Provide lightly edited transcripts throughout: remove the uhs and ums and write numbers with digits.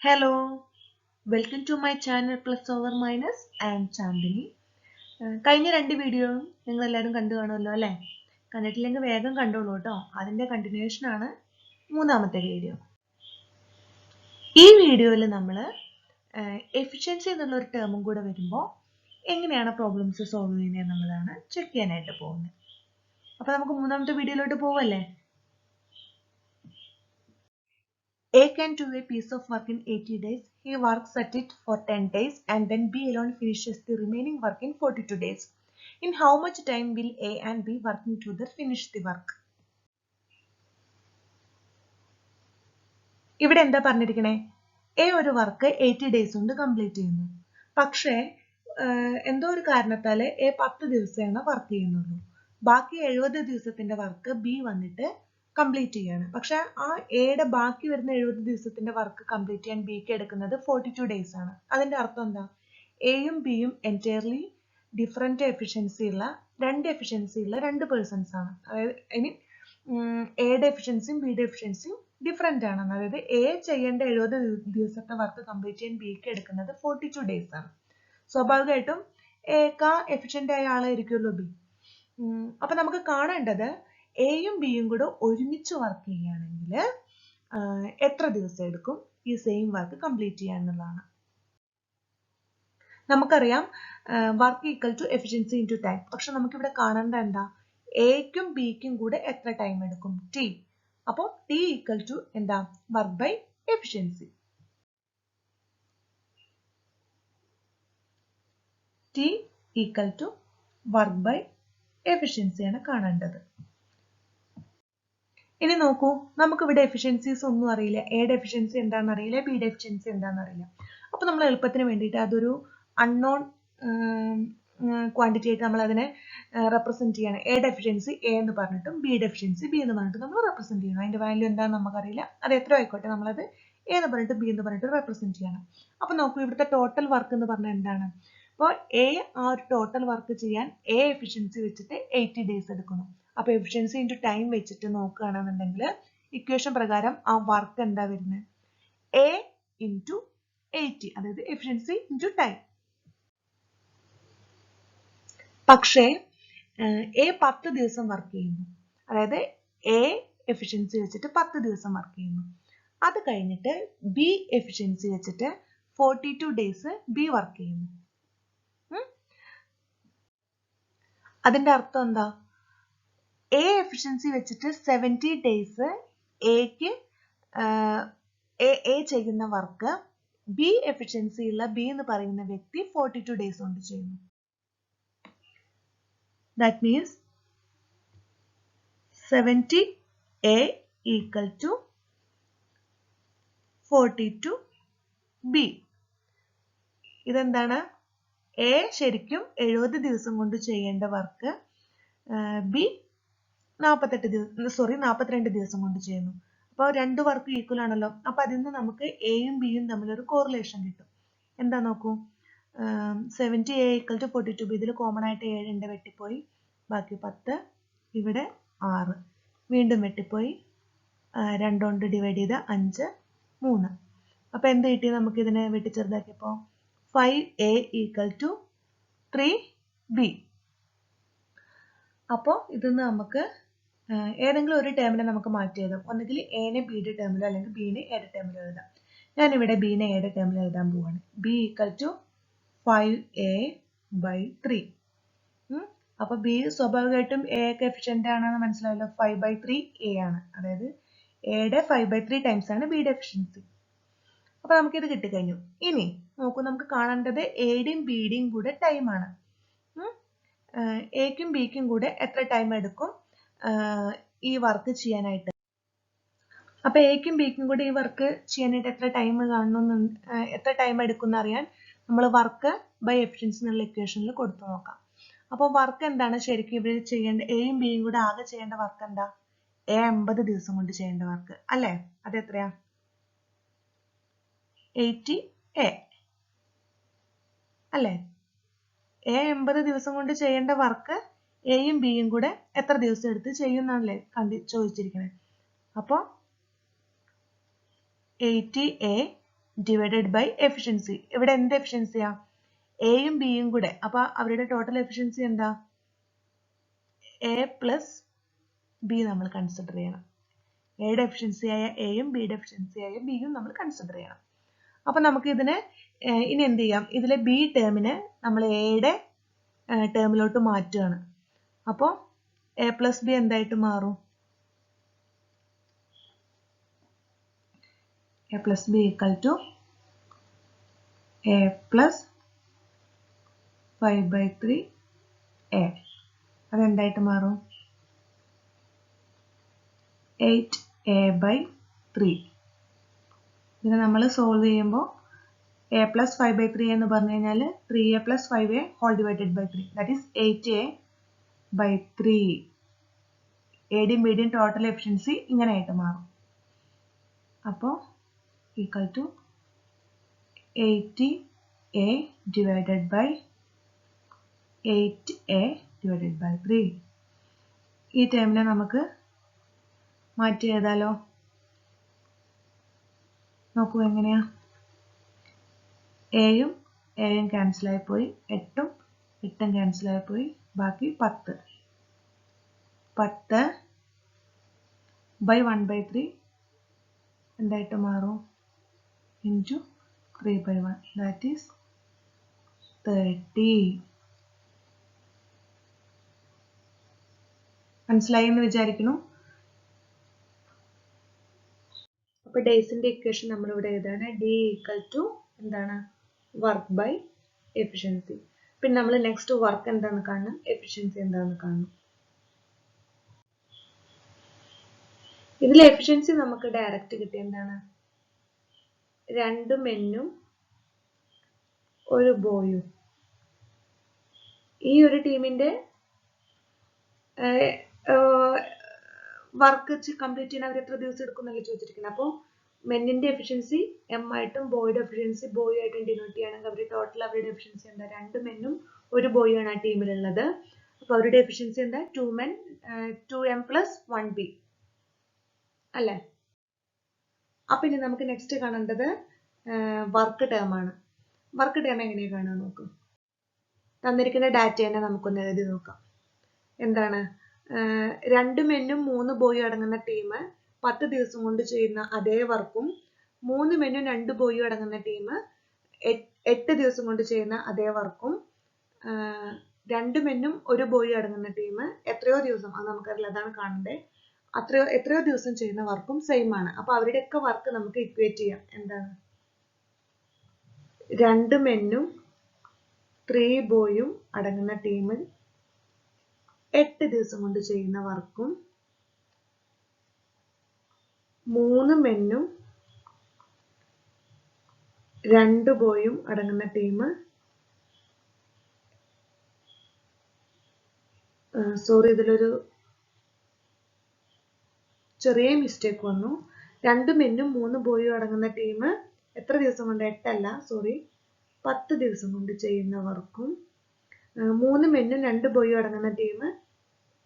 Hello, welcome to my channel Plus Over Minus. I am Chandini. കഴിഞ്ഞ രണ്ട് വീഡിയോയും നിങ്ങൾ എല്ലാവരും കണ്ടു കാണുമല്ലോ അല്ലേ? കണ്ടിട്ടില്ലെങ്കിൽ വേഗം കണ്ടോളൂ കേട്ടോ. അതിൻ്റെ കണ്ടിന്യൂഷൻ ആണ് മൂന്നാമത്തെ വീഡിയോ. ഈ വീഡിയോയിൽ നമ്മൾ എഫിഷ്യൻസി എന്നുള്ളൊരു ടേമും കൂടെ വരുമ്പോൾ എങ്ങനെയാണ് പ്രോബ്ലംസ് സോൾവ് ചെയ്യുന്നത് എന്നുള്ളതാണ് ചെക്ക് ചെയ്യാനായിട്ട് പോകുന്നത്. അപ്പോൾ നമുക്ക് മൂന്നാമത്തെ വീഡിയോയിലോട്ട് പോവല്ലേ? A can do a piece of work in 80 days. He works at it for 10 days and then B alone finishes the remaining work in 42 days. In how much time will A and B working together finish the work? ഇവിടെ എന്താ പറഞ്ഞിരിക്കണേ? A ഒരു work 80 days കൊണ്ട് complete ചെയ്യുന്നു. പക്ഷേ എന്തോ ഒരു കാരണത്താൽ A 10 ദിവസമാണ് വർക്ക് ചെയ്യുന്നുള്ളൂ. ബാക്കി 70 ദിവസത്തിന്റെ വർക്ക് B വന്നിട്ട് കംപ്ലീറ്റ് ചെയ്യാണ്. പക്ഷെ ആ എയുടെ ബാക്കി വരുന്ന 70 ദിവസത്തിന്റെ വർക്ക് കംപ്ലീറ്റ് ചെയ്യാൻ ബിക്ക് എടുക്കുന്നത് 42 ഡേയ്സ് ആണ്. അതിന്റെ അർത്ഥം എന്താ? എയും ബിയും എൻറ്റയർലി ഡിഫറെന്റ് എഫിഷ്യൻസി ഉള്ള രണ്ട് പേഴ്സൺസ് ആണ്. അതായത് ഇനി എയുടെ എഫിഷ്യൻസിയും ബിയുടെ എഫിഷ്യൻസിയും ഡിഫറെന്റ് ആണ്. അതായത് എ ചെയ്യേണ്ട 70 ദിവസത്തെ വർക്ക് കംപ്ലീറ്റ് ചെയ്യാൻ ബിക്ക് എടുക്കുന്നത് 42 ഡേയ്സ് ആണ്. സ്വാഭാവികമായിട്ടും എക്കാ എഫിഷ്യന്റ് ആയ ആളായിരിക്കുമല്ലോ ബി. അപ്പൊ നമുക്ക് കാണേണ്ടത് എയും ബിയും കൂടെ ഒരുമിച്ച് വർക്ക് ചെയ്യുകയാണെങ്കിൽ എത്ര ദിവസം എടുക്കും ഈ സെയിം വർക്ക് കംപ്ലീറ്റ് ചെയ്യാൻ എന്നുള്ളതാണ്. നമുക്കറിയാം work equal to efficiency into time. പക്ഷെ നമുക്കിവിടെ കാണേണ്ട എന്താ? എക്കും ബിക്കും കൂടെ എത്ര ടൈം എടുക്കും? ടി. അപ്പോൾ ടി ഈക്വൽ ടു എന്താ? Work by efficiency. T equal to work by എഫിഷ്യൻസിയാണ് കാണേണ്ടത്. ഇനി നോക്കൂ, നമുക്കിവിടെ എഫിഷ്യൻസീസ് ഒന്നും അറിയില്ല. എയുടെ എഫിഷ്യൻസി എന്താണെന്ന് അറിയില്ല, ബിയുടെ എഫിഷ്യൻസി എന്താണെന്ന് അറിയില്ല. അപ്പൊ നമ്മൾ എളുപ്പത്തിന് വേണ്ടിയിട്ട് അതൊരു അൺനോൺ ക്വാണ്ടിറ്റി ആയിട്ട് നമ്മൾ അതിനെ റെപ്രസെന്റ് ചെയ്യണം. എയുടെ എഫിഷ്യൻസി എ എന്ന് പറഞ്ഞിട്ടും ബിയുടെ എഫിഷ്യൻസി ബി എന്ന് പറഞ്ഞിട്ടും നമ്മൾ റെപ്രസെന്റ് ചെയ്യണം. അതിന്റെ വാല്യൂ എന്താണെന്ന് നമുക്കറിയില്ല, അത് എത്ര ആയിക്കോട്ടെ നമ്മളത് എ എന്ന് പറഞ്ഞിട്ട് ബി എന്ന് പറഞ്ഞിട്ട് റെപ്രസെന്റ് ചെയ്യണം. അപ്പൊ നോക്കൂ, ഇവിടുത്തെ ടോട്ടൽ വർക്ക് എന്ന് പറഞ്ഞാൽ എന്താണ്? അപ്പോൾ എ ആ ഒരു ടോട്ടൽ വർക്ക് ചെയ്യാൻ എ എഫിഷ്യൻസി വെച്ചിട്ട് 80 ഡേയ്സ് എടുക്കുന്നു. അപ്പൊ എഫിഷ്യൻസി ഇൻറ്റു ടൈം വെച്ചിട്ട് നോക്കുകയാണെന്നുണ്ടെങ്കിൽ ഇക്വേഷൻ പ്രകാരം ആ വർക്ക് എന്താ വരുന്നത്? എ ഇൻറ്റു 80, അതായത് എഫിഷ്യൻസി ഇൻറ്റു ടൈം. പക്ഷേ എ 10 ദിവസം വർക്ക് ചെയ്യുന്നു. അതായത് എ എഫിഷ്യൻസി വെച്ചിട്ട് 10 ദിവസം വർക്ക് ചെയ്യുന്നു. അത് കഴിഞ്ഞിട്ട് ബി എഫിഷ്യൻസി വെച്ചിട്ട് 42 ഡേയ്സ് ബി വർക്ക് ചെയ്യുന്നു. അതിന്റെ അർത്ഥം എന്താ? എ എഫിഷ്യൻസി വെച്ചിട്ട് 70 ഡേയ്സ് എക്ക് എ ചെയ്യുന്ന വർക്ക് ബി എഫിഷ്യൻസി ഉള്ള ബി എന്ന് പറയുന്ന വ്യക്തി 42 ഡേയ്സ് കൊണ്ട് ചെയ്യുന്നു. That means 70 a equal to 42 b. ഇതെന്താണ്? എ ശരിക്കും 70 ദിവസം കൊണ്ട് ചെയ്യേണ്ട വർക്ക് ബി 42 ദിവസം കൊണ്ട് ചെയ്യുന്നു. അപ്പോൾ രണ്ട് വർക്ക് ഈക്വൽ ആണല്ലോ. അപ്പൊ അതിൽ നിന്ന് നമുക്ക് എയും ബിയും തമ്മിലൊരു കോറിലേഷൻ കിട്ടും. എന്താ നോക്കൂ, 70 എ ഈക്വൽ ടു 42 ബി. ഇതിൽ കോമൺ ആയിട്ട് 7 ഉണ്ട്, വെട്ടിപ്പോയി. ബാക്കി 10, ഇവിടെ 6 വീണ്ടും വെട്ടിപ്പോയി. 2 കൊണ്ട് ഡിവൈഡ് ചെയ്ത് 5, 3. അപ്പൊ എന്ത് കിട്ടി നമുക്ക് ഇതിനെ വെട്ടി ചെറുതാക്കിയപ്പോ? 5a equal to 3b. അപ്പോൾ ഇതിന്ന് നമുക്ക് ഏതെങ്കിലും ഒരു ടേമിനെ നമുക്ക് മാറ്റി എഴുതാം. ഒന്നുകിൽ എനെ ബിയുടെ ടേമിലോ അല്ലെങ്കിൽ ബിനെ എയുടെ ടേമിലോ എഴുതാം. ഞാനിവിടെ ബിനെ എയുടെ ടേമിൽ എഴുതാൻ പോവാണ്. B equal to 5a/3. അപ്പൊ ബി സ്വാഭാവികമായിട്ടും എ ഒക്കെ എഫിഷ്യന്റ് ആണെന്ന് മനസ്സിലായല്ലോ. 5/3 എ ആണ്. അതായത് എയുടെ 5/3 ടൈംസ് ആണ് ബിയുടെ എഫിഷ്യൻസി. അപ്പൊ നമുക്ക് ഇത് കിട്ടിക്കഴിഞ്ഞു. ഇനി നോക്കൂ, നമുക്ക് കാണേണ്ടത് എയുടെയും ബിയുടെയും കൂടെ ടൈമാണ്. എക്കും ബിക്കും കൂടെ എത്ര ടൈം എടുക്കും ഈ വർക്ക് ചെയ്യാനായിട്ട്? അപ്പൊ എക്കും ബിക്കും കൂടെ ഈ വർക്ക് ചെയ്യാനായിട്ട് എത്ര ടൈം എത്ര ടൈം എടുക്കും എന്നറിയാൻ നമ്മൾ വർക്ക് ബൈ എഫിഷ്യൻസി എന്നുള്ള ഇക്വേഷനിൽ കൊടുത്തു നോക്കാം. അപ്പോൾ വർക്ക് എന്താണ് ശരിക്കും ഇവർ ചെയ്യേണ്ട? എയും ബിയും കൂടെ ആകെ ചെയ്യേണ്ട വർക്ക് എന്താ? എ 50 ദിവസം കൊണ്ട് ചെയ്യേണ്ട വർക്ക് അല്ലേ? അത് എത്രയാ? 80a അല്ലേ? എ 80 ദിവസം കൊണ്ട് ചെയ്യേണ്ട വർക്ക് എയും ബിയും കൂടെ എത്ര ദിവസം എടുത്ത് ചെയ്യുന്നാണല്ലേ ചോദിച്ചിരിക്കുന്നത്. അപ്പോൾ 80a ഡിവൈഡഡ് ബൈ എഫിഷ്യൻസി. ഇവിടെ എന്ത് എഫിഷ്യൻസിയാ? എയും ബിയും കൂടെ. അപ്പൊ അവരുടെ ടോട്ടൽ എഫിഷ്യൻസി എന്താ? എ പ്ലസ് ബി നമ്മൾ കൺസിഡർ ചെയ്യണം. എയുടെ എഫിഷ്യൻസി ആയ എയും ബിയുടെ എഫിഷ്യൻസി ആയ ബിയും നമ്മൾ കൺസിഡർ ചെയ്യണം. അപ്പൊ നമുക്ക് ഇതിനെ ഇനി എന്ത് ചെയ്യാം? ഇതിലെ ബി ടേമിനെ നമ്മൾ എയുടെ ടേമിലോട്ട് മാറ്റുകയാണ്. അപ്പോൾ എ പ്ലസ് ബി എന്തായിട്ട് മാറും? A plus B equal to A plus 5/3 A. അതെന്തായിട്ട് മാറും? 8a/3. ഇതിനെ നമ്മൾ സോൾവ് ചെയ്യുമ്പോൾ എ പ്ലസ് 5/3 എന്ന് പറഞ്ഞു കഴിഞ്ഞാൽ 3a plus 5a whole divided by 3, that is 8a/3. എയുടെയും ബിയുടെയും ടോട്ടൽ എഫിഷ്യൻസി ഇങ്ങനെ ആയിട്ട് മാറും. അപ്പോൾ equal to 80a divided by 8a divided by 3. ഈ ടേമിനെ നമുക്ക് മാറ്റി എഴുതാലോ. നോക്കൂ എങ്ങനെയാ? എയും ക്യാൻസൽ ആയിപ്പോയി, 8ഉം ക്യാൻസൽ ആയിപ്പോയി, ബാക്കി 10. 10/1/3 എന്തായിട്ട് മാറും? Into 3/1, that is 30. മനസ്സിലായി എന്ന് വിചാരിക്കുന്നു. അപ്പൊ ഡേയ്സിന്റെ ഇക്വേഷൻ നമ്മളിവിടെ എഴുതാണ്. ഡി ഈക്വൽ ടു എന്താണ്? Work by efficiency. പിന്നെ നമ്മൾ നെക്സ്റ്റ് വർക്ക് എന്താണെന്ന് കാണണം, എഫിഷ്യൻസി എന്താണെന്ന് കാണണം. ഇതിൽ എഫിഷ്യൻസി നമുക്ക് ഡയറക്റ്റ് കിട്ടിയ എന്താണ്? 2 മെന്നും 1 ബോയും. ഈ ഒരു ടീമിന്റെ വർക്ക് കംപ്ലീറ്റ് ചെയ്യാൻ അവർ എത്ര ദിവസം എടുക്കുന്നല്ലേ ചോദിച്ചിരിക്കുന്നത്. അപ്പോൾ മെന്നിന്റെ എഫിഷ്യൻസി എം ആയിട്ടും ബോയുടെ എഫിഷ്യൻസി ബോയ് ആയിട്ടും ഡിനോട്ട് ചെയ്യുകയാണെങ്കിൽ അവരുടെ ടോട്ടൽ അവരുടെ എഫിഷ്യൻസി എന്താ? 2 മെന്നും 1 ബോയും ആണ് ആ ടീമിലുള്ളത്. അപ്പൊ അവരുടെ എഫിഷ്യൻസി എന്താ? 2 men 2m plus 1 b അല്ലേ? അപ്പൊ ഇനി നമുക്ക് നെക്സ്റ്റ് കാണേണ്ടത് വർക്ക് ടേം ആണ്. വർക്ക് ടേം എങ്ങനെയാ കാണാൻ നോക്കും. തന്നിരിക്കുന്ന ഡാറ്റ തന്നെ നമുക്കൊന്ന് എഴുതി നോക്കാം. എന്താണ്? 2 മെന്നും 3 ബോയും അടങ്ങുന്ന ടീം 10 ദിവസം കൊണ്ട് ചെയ്യുന്ന അതേ വർക്കും 3 മെന്നും 2 ബോയും അടങ്ങുന്ന ടീം 8 ദിവസം കൊണ്ട് ചെയ്യുന്ന അതേ വർക്കും 2 മെന്നും 1 ബോയും അടങ്ങുന്ന ടീം എത്രയോ ദിവസം, അത് നമുക്കറിയില്ല, അതാണ് കാണണ്ടേ, എത്രയോ ദിവസം ചെയ്യുന്ന വർക്കും സെയിം ആണ്. അപ്പൊ അവരുടെയൊക്കെ വർക്ക് നമുക്ക് ഇക്വേറ്റ് ചെയ്യാം. എന്താണ്? 2 മെന്നും 3 ബോയും അടങ്ങുന്ന ടീമിൽ 8 ദിവസം കൊണ്ട് ചെയ്യുന്ന വർക്കും 3 മെന്നും 2 ബോയും അടങ്ങുന്ന ടീം സോറി, ഇതിലൊരു ചെറിയ മിസ്റ്റേക്ക് വന്നു. 2 മെന്നും 3 ബോയും അടങ്ങുന്ന ടീം എത്ര ദിവസം കൊണ്ട്? 8 അല്ല, സോറി, 10 ദിവസം കൊണ്ട് ചെയ്യുന്ന വർക്കും 3 മെന്നും 2 ബോയും അടങ്ങുന്ന ടീം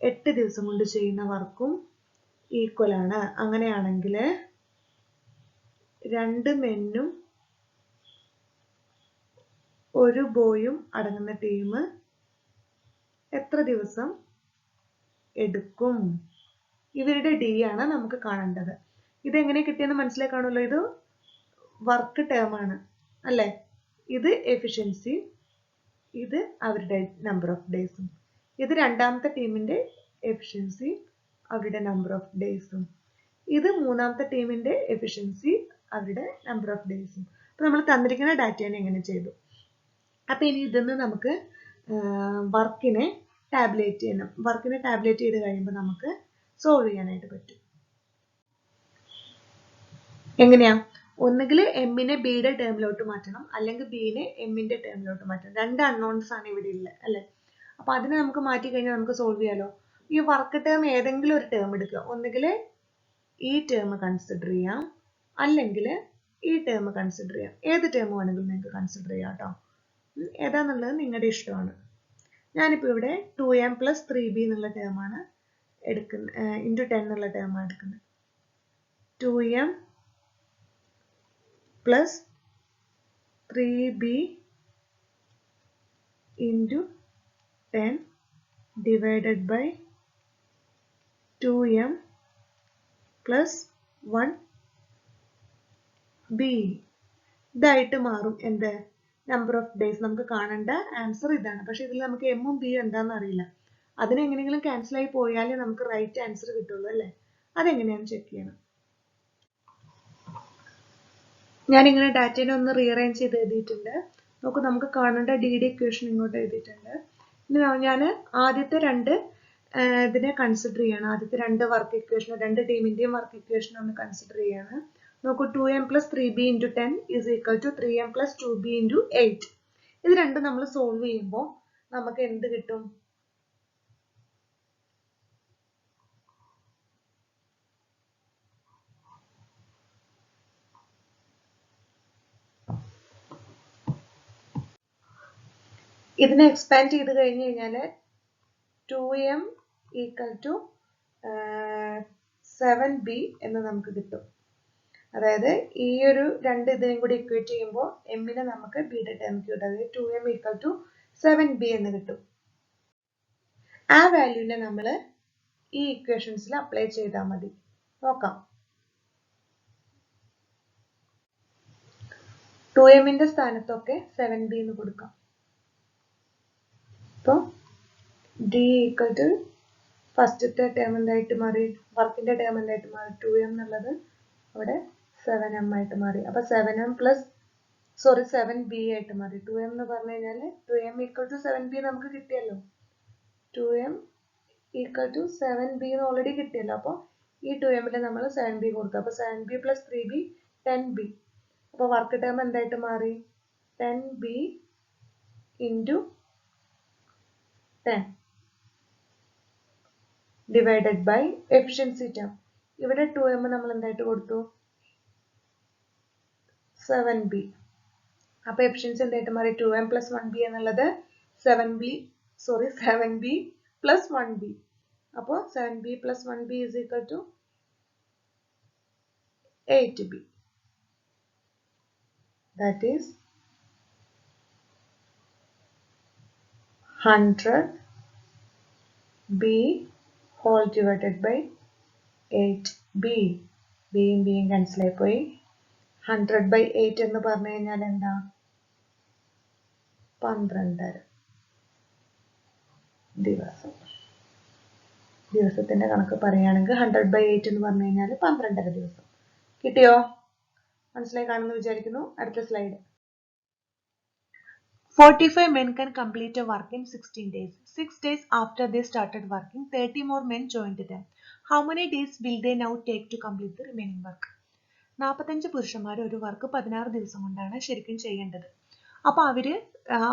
8 ദിവസം കൊണ്ട് ചെയ്യുന്ന വർക്കും ഈക്വൽ ആണ്. അങ്ങനെയാണെങ്കിൽ 2 മെന്നും 1 ബോയും അടങ്ങുന്ന ടീം എത്ര ദിവസം എടുക്കും? ഇവരുടെ ഡി ആണ് നമുക്ക് കാണേണ്ടത്. ഇതെങ്ങനെ കിട്ടിയെന്ന് മനസ്സിലായി കാണുമല്ലോ. ഇത് വർക്ക് ടേം ആണ് അല്ലേ? ഇത് എഫിഷ്യൻസി, ഇത് അവരുടെ നമ്പർ ഓഫ് ഡേയ്സും. ഇത് രണ്ടാമത്തെ ടീമിന്റെ എഫിഷ്യൻസി, അവരുടെ നമ്പർ ഓഫ് ഡേയ്സും. ഇത് മൂന്നാമത്തെ ടീമിന്റെ എഫിഷ്യൻസി, അവരുടെ നമ്പർ ഓഫ് ഡേയ്സും. അപ്പൊ നമ്മൾ തന്നിരിക്കുന്ന ഡാറ്റയെ എങ്ങനെ ചെയ്തു. അപ്പൊ ഇനി ഇതിന്ന് നമുക്ക് വർക്കിനെ ടാബുലേറ്റ് ചെയ്യണം. വർക്കിനെ ടാബുലേറ്റ് ചെയ്ത് കഴിയുമ്പോൾ നമുക്ക് സോൾവ് ചെയ്യാനായിട്ട് പറ്റും. എങ്ങനെയാ? ഒന്നുകിൽ എമ്മിനെ ബിയുടെ ടേമിലോട്ട് മാറ്റണം, അല്ലെങ്കിൽ ബിനെ എമ്മിന്റെ ടേമിലോട്ട് മാറ്റണം. 2 അൺനോൺസ് ആണ് ഇവിടെ ഉള്ളത് അല്ലെ? അപ്പൊ അതിനെ നമുക്ക് മാറ്റി കഴിഞ്ഞാൽ നമുക്ക് സോൾവ് ചെയ്യാലോ. ഈ വർക്ക് ടേം ഏതെങ്കിലും ഒരു ടേം എടുക്കുക. ഒന്നുകിൽ ഈ ടേം കൺസിഡർ ചെയ്യാം, അല്ലെങ്കിൽ ഈ ടേം കൺസിഡർ ചെയ്യാം. ഏത് ടേം വേണമെങ്കിലും നിങ്ങൾക്ക് കൺസിഡർ ചെയ്യാം കേട്ടോ. ഏതാന്നുള്ളത് നിങ്ങളുടെ ഇഷ്ടമാണ്. ഞാനിപ്പോൾ ഇവിടെ 2m plus 3b എന്നുള്ള ടേമാണ് എടുക്കുന്നത്, ഇൻറ്റു 10 എന്നുള്ള ടേമാണ് എടുക്കുന്നത്. 2m plus 3b into 10 divided by 2m plus 1b. ഇതായിട്ട് മാറും എന്ത്? Number of days. നമുക്ക് കാണേണ്ട ആൻസർ ഇതാണ്. പക്ഷെ ഇതിൽ നമുക്ക് എമ്മും ബിയും എന്താണെന്ന് അറിയില്ല. അതിനെങ്ങനെയെങ്കിലും ക്യാൻസൽ ആയി പോയാലേ നമുക്ക് റൈറ്റ് ആൻസർ കിട്ടുള്ളൂ അല്ലേ? അതെങ്ങനെയാണെന്ന് ചെക്ക് ചെയ്യണം. ഞാനിങ്ങനെ ഡാറ്റേനെ ഒന്ന് റീഅറേഞ്ച് ചെയ്ത് എഴുതിയിട്ടുണ്ട്. നോക്കൂ, നമുക്ക് കാണേണ്ട ഡി ഇക്വേഷൻ ഇങ്ങോട്ട് എഴുതിയിട്ടുണ്ട്. ഇനി ഞാൻ ആദ്യത്തെ രണ്ട് ഇതിനെ കൺസിഡർ ചെയ്യണം. ആദ്യത്തെ രണ്ട് വർക്ക് ഇക്വേഷൻ, രണ്ട് ടീമിന്റെയും വർക്ക് ഇക്വേഷൻ ഒന്ന് കൺസിഡർ ചെയ്യാണ്. നോക്കൂ, 2m plus 3b into 10 is equal to 3m plus 2b into 8. ഇത് രണ്ടും നമ്മൾ സോൾവ് ചെയ്യുമ്പോൾ നമുക്ക് എന്ത് കിട്ടും? ഇതിനെ എക്സ്പാൻഡ് ചെയ്ത് കഴിഞ്ഞ് കഴിഞ്ഞാൽ 2m ഈക്വൽ ടു 7b എന്ന് നമുക്ക് കിട്ടും. അതായത് ഈ ഒരു രണ്ട് ഇതിനെയും കൂടി ഇക്വേറ്റ് ചെയ്യുമ്പോൾ എമ്മിനെ നമുക്ക് ബിയുടെ ടേംക്ക് കിട്ടും. അതായത് 2m ഈക്വൽ ടു 7b എന്ന് കിട്ടും. ആ വാല്യൂവിനെ നമ്മൾ ഈ ഇക്വേഷൻസിൽ അപ്ലൈ ചെയ്താൽ മതി. നോക്കാം. 2mന്റെ സ്ഥാനത്തൊക്കെ 7b എന്ന് കൊടുക്കാം. അപ്പോൾ d ഈക്വൽ ടു ഫസ്റ്റത്തെ ടേം എന്തായിട്ട് മാറി? വർക്കിന്റെ ടേം എന്തായിട്ട് മാറി? 2m എന്നുള്ളത് അവിടെ 7m ആയിട്ട് മാറി. അപ്പൊ 7m പ്ലസ് 7b ആയിട്ട് മാറി. 2m എന്ന് പറഞ്ഞു കഴിഞ്ഞാൽ 2m ഈക്വൽ ടു 7b നമുക്ക് കിട്ടിയല്ലോ. 2m ഈക്വൽ ടു 7b എന്ന് ഓൾറെഡി കിട്ടിയല്ലോ. അപ്പോൾ ഈ 2mൽ നമ്മൾ 7b കൊടുത്തു. അപ്പൊ 7b പ്ലസ് 3b 10b. അപ്പൊ വർക്ക് ടേം എന്തായിട്ട് മാറി? 10b into 10 divided by efficiency term. ഇവിടെ 2m നമ്മൾ എന്തായിട്ട് കൊടുത്തു? 7b. അപ്പൊ എഫിഷ്യൻസി എന്തായിട്ട് മാറി? 2m പ്ലസ് 1b എന്നുള്ളത് 7b പ്ലസ് 1b. അപ്പോൾ 7b plus 1b is equal to 8b. That is 100b whole divided by 8b. bയും bയും ക്യാൻസൽ ആയി പോയി. 100/8 എന്ന് പറഞ്ഞു കഴിഞ്ഞാൽ എന്താ? 12 ദിവസം. ദിവസത്തിന്റെ കണക്ക് പറയുകയാണെങ്കിൽ 100/8 എന്ന് പറഞ്ഞു കഴിഞ്ഞാൽ 12 ദിവസം. കിട്ടിയോ? മനസ്സിലായി കാണുമെന്ന് വിചാരിക്കുന്നു. അടുത്ത slide. 45 men can complete a work in 16 days. 6 days after they started working, 30 more men joined them. How many days will they now take to complete the remaining work? 45 പുരുഷന്മാർ ഒരു വർക്ക് 16 ദിവസം കൊണ്ടാണ് ശരിക്കും ചെയ്യേണ്ടത്. അപ്പോൾ അവര്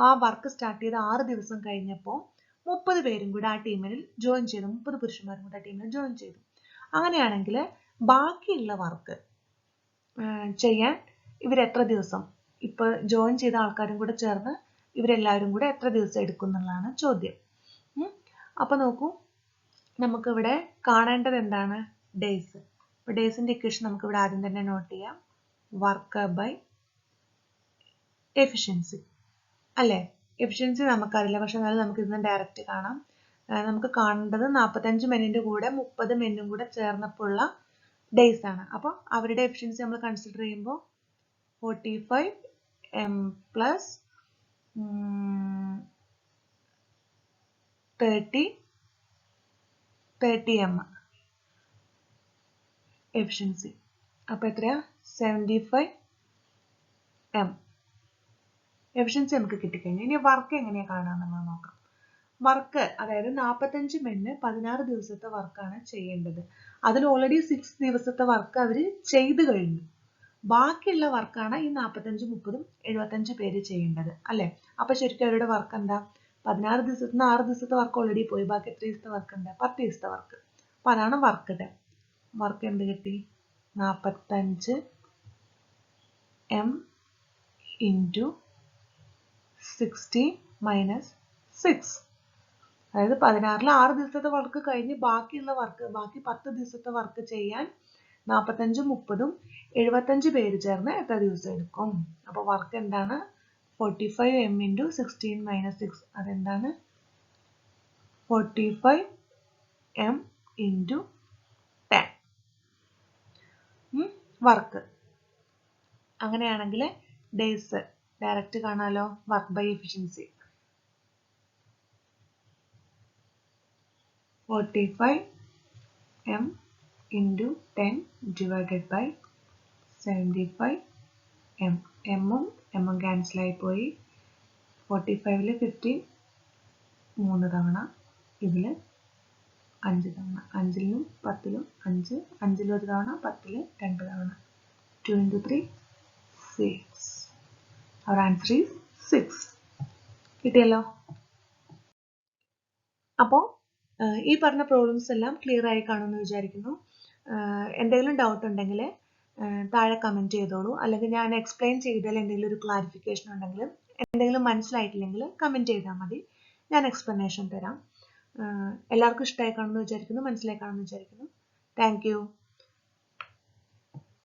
ആ വർക്ക് സ്റ്റാർട്ട് ചെയ്ത് 6 ദിവസം കഴിഞ്ഞപ്പോൾ 30 പേരും കൂടെ ആ ടീമിൽ ജോയിൻ ചെയ്തു. 30 പുരുഷന്മാരും കൂടെ ആ ടീമിൽ ജോയിൻ ചെയ്തു. അങ്ങനെയാണെങ്കിൽ ബാക്കിയുള്ള വർക്ക് ചെയ്യാൻ ഇവരെത്ര ദിവസം, ഇപ്പൊ ജോയിൻ ചെയ്ത ആൾക്കാരും കൂടെ ചേർന്ന് ഇവരെല്ലാവരും കൂടെ എത്ര ദിവസം എടുക്കും എന്നുള്ളതാണ് ചോദ്യം. അപ്പൊ നോക്കൂ, നമുക്കിവിടെ കാണേണ്ടത് എന്താണ്? ഡേയ്സ്. അപ്പൊ ഡേയ്സിന്റെ ഇക്വേഷൻ നമുക്ക് ഇവിടെ ആദ്യം തന്നെ നോട്ട് ചെയ്യാം. വർക്ക് ബൈ എഫിഷ്യൻസി അല്ലേ? എഫിഷ്യൻസി നമുക്കറിയില്ല, പക്ഷെ എന്നാലും നമുക്ക് ഇതിന് ഡയറക്റ്റ് കാണാം. നമുക്ക് കാണേണ്ടത് 45 മെന്നിന്റെ കൂടെ 30 മെന്നും കൂടെ ചേർന്നപ്പോൾ ഉള്ള ഡേയ്സ് ആണ്. അപ്പോൾ അവരുടെ എഫിഷ്യൻസി നമ്മൾ കൺസിഡർ ചെയ്യുമ്പോൾ 45m പ്ലസ് 30m എഫിഷ്യൻസി. അപ്പൊ എത്രയാ? 75m എഫിഷ്യൻസി നമുക്ക് കിട്ടിക്കഴിഞ്ഞു. ഇനി വർക്ക് എങ്ങനെയാ കാണാമെന്ന് നോക്കാം. വർക്ക് അതായത് 45 മെന്ന് 16 ദിവസത്തെ വർക്കാണ് ചെയ്യേണ്ടത്. അതിൽ ഓൾറെഡി 6 ദിവസത്തെ വർക്ക് അവർ ചെയ്തു കഴിഞ്ഞു. ബാക്കിയുള്ള വർക്കാണ് ഈ 45, 30, 75 പേര് ചെയ്യേണ്ടത് അല്ലെ? അപ്പൊ ശരിക്കും അവരുടെ വർക്ക് എന്താ? 16 ദിവസത്തിൽ നിന്ന് 6 ദിവസത്തെ വർക്ക് ഓൾറെഡി പോയി. ബാക്കി എത്ര ദിവസത്തെ വർക്ക് ഉണ്ട്? 10 ദിവസത്തെ വർക്ക്. അപ്പൊ അതാണ് വർക്ക് ടൈം. വർക്ക് എന്ത് കിട്ടി? 45m into 60 minus 6. അതായത് 16ൽ 6 ദിവസത്തെ വർക്ക് കഴിഞ്ഞ് ബാക്കിയുള്ള വർക്ക്, ബാക്കി 10 ദിവസത്തെ വർക്ക് ചെയ്യാൻ 45 30 75 പേര് ചേർന്ന് എത്ര ദിവസം എടുക്കും? അപ്പോൾ വർക്ക് എന്താണ്? 45m × 16 - 6. അതെന്താണ്? 45m × 10 work. അങ്ങനെയാണെങ്കിൽ ഡേയ്സ് ഡയറക്റ്റ് കാണാലോ. Work by efficiency 45m × 10 divided by 75m. എമ്മും ക്യാൻസൽ ആയി പോയി. 45-ൽ 15 3 തവണ, ഇതിൽ 5 തവണ. 5-ലും 10-ലും 5, 5-ൽ 1 തവണ, 10-ൽ 2 തവണ. 2 × 3 6. Our answer is 6. കിട്ടിയല്ലോ. അപ്പോൾ ഈ പറഞ്ഞ പ്രോബ്ലംസ് എല്ലാം ക്ലിയർ ആയി കാണുമെന്ന് വിചാരിക്കുന്നു. എന്തെങ്കിലും ഡൗട്ട് ഉണ്ടെങ്കിൽ താഴെ കമൻറ്റ് ചെയ്തോളൂ. അല്ലെങ്കിൽ ഞാൻ എക്സ്പ്ലെയിൻ ചെയ്തതിൽ എന്തെങ്കിലും ഒരു ക്ലാരിഫിക്കേഷൻ ഉണ്ടെങ്കിൽ, എന്തെങ്കിലും മനസ്സിലായിട്ടില്ലെങ്കിൽ കമൻറ്റ് ചെയ്താൽ മതി. ഞാൻ എക്സ്പ്ലനേഷൻ തരാം. എല്ലാവർക്കും ഇഷ്ടമായി കാണുമെന്ന് വിചാരിക്കുന്നു, മനസ്സിലായി കാണുമെന്ന് വിചാരിക്കുന്നു. Thank you.